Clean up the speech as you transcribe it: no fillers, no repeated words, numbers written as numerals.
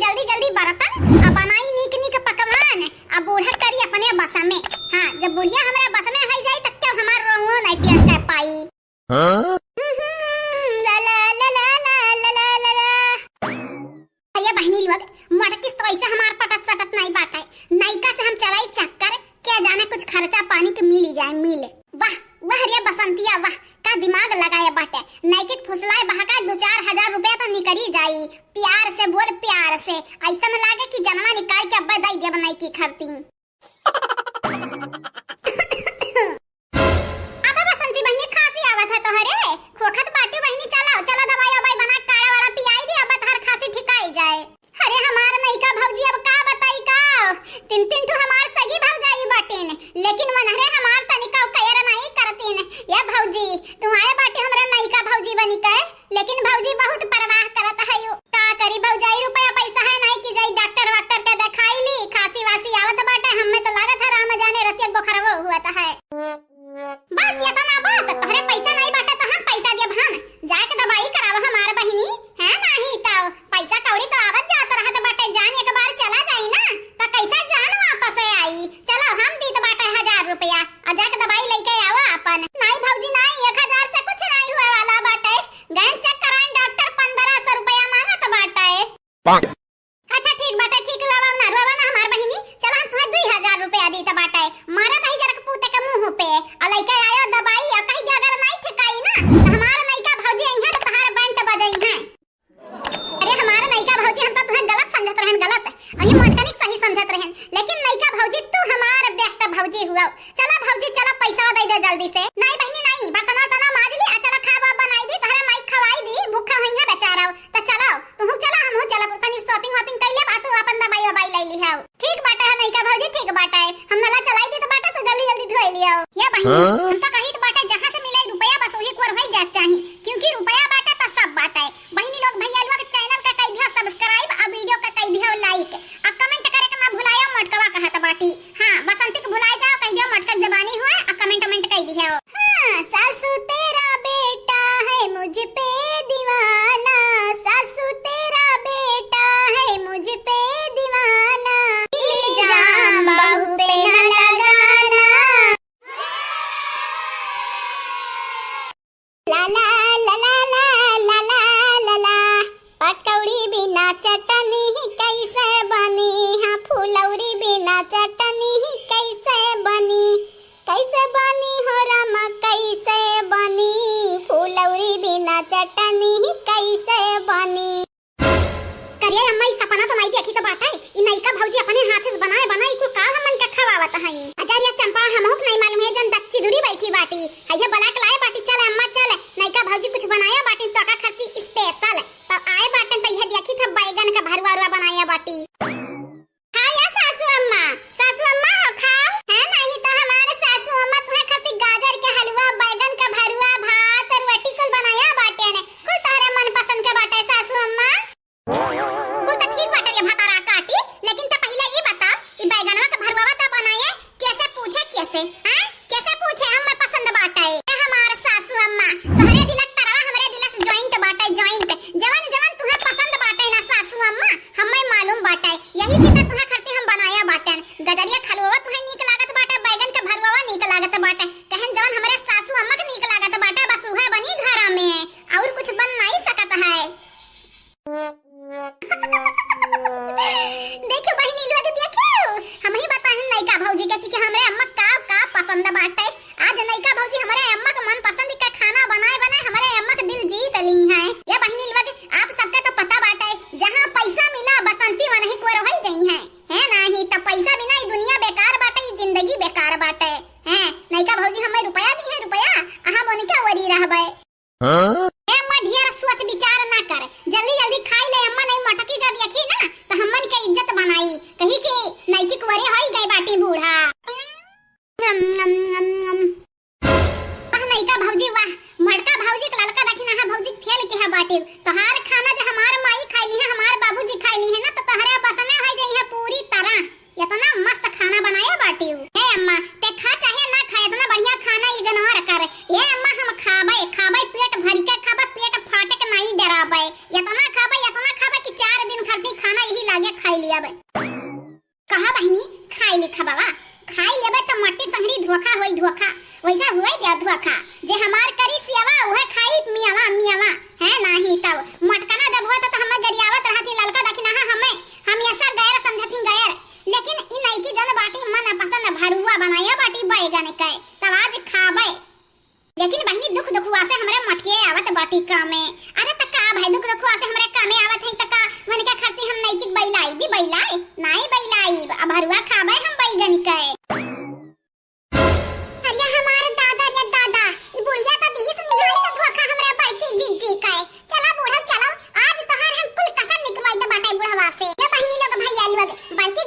जल्दी जल्दी बर्तन अब बनाई नीक नीक पकवान अब बूढ़ा करी अपने बस में। हां जब बुढ़िया हमरा बस में है जाई तब तक हमार रोंगो नहीं टिक कर पाई। हां ला ला ला ला ला ला ला ला भैया बहनी लोग मटकिस तो ऐसे हमार पटत सटत नहीं बाटे। नैका से हम चलाई चक्कर क्या जाने कुछ खर्चा पानी के मिल जाए मिले। वाह वाह रे बसंतिया वाह का दिमाग लगाया बाटे। नैके फुसलाए बहका 2-4 हजार रुपया तो निकली जाई। प्यार से बोल प्यार से ऐसा न लागे कि जनवा निकाल के अब्बा दई देब नहीं की खरती। अब बसंती बहनी खांसी आवत है तोहरे खोखत बाटे बहनी चला चला दवाई वबाई बना काढ़ा वाला पियाई दे अब तहर खांसी ठिकाई जाए। अरे हमार नैका भौजी अब का बताई का तीन ठो हमार सगी भौजाई बाटेन लेकिन मनहरे हमार तनिका कयर नहीं करतीन। या भौजी तू आए बाटे हमरा नैका भौजी बनी के लेकिन भौजी बहुत परवाह करत है का करी भौजाई रुपया पैसा है नहीं कि जाई डॉक्टर वाक्टर के दिखाई ली खांसी वासी आवत बाटे हमें तो लागत है राम जाने रतिया बुखारवा हुआ है। बस ये तो ना बात तोहरे पैसा नहीं बाटे तो हम पैसा देब हम जाके दवाई कराव हमार बहिनी है नहीं तो पैसा कौड़ी तो आवत जात रहत बाटे जान एक बार चला जाई ना तो कैसा जान वापस आई। चलो हम दीत बाटे 1000 रुपया आ जाके दवाई लेके आवा अपन। नहीं भौजी नहीं 1000 से कुछ नहीं हुआ वाला बाटे गैन चेक कराई डॉक्टर 1500 रुपया मांगत बाटे। अच्छा ठीक बाटे ठीक रोवा ना हमार बहिनी चल हम तुम्हें 2000 रुपया दीत बाटे मारा नहीं जरक पूते के मुंह पे आ लेके आयो दवाई आ कहीं दे अगर नहीं ठिकाई ना तो हमार नैका भौजी आई है तो तहार बैंट बजई है। अरे हमार नैका भौजी हम तो तुम्हें गलत समझत रहन गलत अही मटकनिक सही समझत रहन लेकिन नैका भौजी तू हमार बेस्ट भौजी हुआ। चला भौजी चला पैसा दे दे जल्दी से। नहीं बहिनी नहीं बर्तन तना माज ली आ चला खावा बनाई दी तहरा माई खवाई दी भूखा होई है बेचारा तो चलो तू चला हम चला तनी शॉपिंग वॉपिंग कर ले बात अपन दवाई वबाई ले ली है। ठीक बाटा है नैका भौजी ठीक बाटा है हम नला चलाई दी तो बाटा तो जल्दी जल्दी धोई लियो। या बहिनी हम तो कहित बाटा जहां से मिले रुपया बस वही कोर होई जात चाहिए क्योंकि रुपया बाटा तो सब बाटा है। बहिनी लोग भैया लोग चैनल का कई दिया सब्सक्राइब आ वीडियो का कई दिया लाइक आ कमेंट करे के ना भुलायो मटकवा कहत बाटी। हां बसंती को भुलाए जाओ कह दियो मटका जबानी हुआ आ कमेंट कह दिया। हां सासू तेरा बेटा है मुझ पे दीवाना सासू तेरा बेटा है मुझ पे दीवाना इल्जाम बहू पे न लगाना। ला ला ला ला ला ला ला ला पकौड़ी बिना चटनी कैसे बनी। हाँ फुलौरी बिना चटनी कैसे बनी हो रामा कैसे बनी फुलौरी बिना चटनी कैसे बनी। करिया अम्मा ई सपना तो नहीं देखी तो बाटा है ई नैका भौजी अपने हाथ से बनाए बनाई को का हमन के खवावत है। अजरिया चंपा हमहु नहीं मालूम है जन दच्ची दूरी बैठी बाटी है बलाक लाए बाटी चल अम्मा चल नैका भौजी कुछ बनाया बाटी तो का खरती स्पेशल तब आए बाटन त यह देखी था बैगन का भरवा बनाया बाटी। खाओ या सासू अम्मा हो खाओ है नहीं तो हमारे सासू अम्मा तुम्हें खरती गाजर के हलवा बैगन का भरवा भात और रोटी कुल बनाया बाटे ने कुल तोहरे मन पसंद के बाटे सासू अम्मा। कुल तो ठीक बाटे रे भतारा काटी लेकिन तो पहले ये बता ई बैगनवा का भरवा तो बनाए कैसे पूछे कैसे हैं कैसे पूछे हम पसंद बाटे हमारे सासू अम्मा तोहरे दिलक तरवा हमरे दिल से जॉइंट बाटे जॉइंट जवन जवन तुम्हें पसंद बाटे ना सासू अम्मा हमें मालूम बाटे यही की तो तुम्हें खरती हम बनाया बाटे गजरिया खलवा तुम्हें नीक लागत बाटे बैगन के भरवा नीक लागत बाटे कहन जवन हमरे सासू अम्मा के नीक लागत बाटे बस उहे बनी घर में और कुछ बन नहीं सकत है। देखो बहिनी लोग देखो हम ही बताहन नैका भौजी के कि हमरे अम्मा का पसंद बाटे। आज नैका भौजी हमरे अम्मा के मन पसंद का खाना बनाए हमरे अम्मा के दिल जीत ली है। या बहिनी लोग आप सबका तो पता बाटे जहां पैसा मिला बसंती वहीं को रह गई है नहीं तो पैसा बिना ई दुनिया बेकार बाटे ई जिंदगी बेकार बाटे है। नैका भौजी हमें रुपया दी है रुपया आहा बन के वरी रहबे। हां अम्मा ढेर सोच विचार ना कर जल्दी जल्दी खाई ले अम्मा नहीं मटकी जा देखी ना तो हमन के इज्जत बनाई कहीं के नैकी कुंवरी होई गई बाटी बूढ़ा। नैका भौजी वाह मटका भौजी के ललका देखी ना भौजी फेल के है बाटी तोहार खाना जो हमार माई खाईली है हमार बाबूजी खाईली है ना तो तोहरे बस में हो जाई है पूरी आगे खाई लिया बे। कहा बहनी खाई लिखा बाबा खाई लेबे तो मट्टी संगरी धोखा होई धोखा वैसा हुए दिया धोखा जे हमार करी सियावा उहे खाई मियावा मियावा है नाही तब मटकना जब होता तो हमें गरियावत रहती ललका दखना हम ऐसा गैर समझती गैर लेकिन इ नहीं की जन बाटी मन पसंद भरुआ बनाया बाटी बैगन के तब आज खाबे लेकिन बहनी दुख दुखवा से हमरे मटके आवत बाटी कामे अरे तका भाई दुख दुखवा से हमरे कामे आवत है तका मन के खाती हम नहीं की बैलाई दी बैलाई नहीं बैलाई अब भरुआ खाबे हम बैगन के अरे हमारे दादा रे दादा ई बुढ़िया का दिहित निहाई तो धोखा हमरे बड़की जिज्जी के चला बूढ़ा चलो आज तोहार हम कुल कसम निकवाई दे बाटे बुढ़वा से ये बहनी लोग भैया लोग बड़की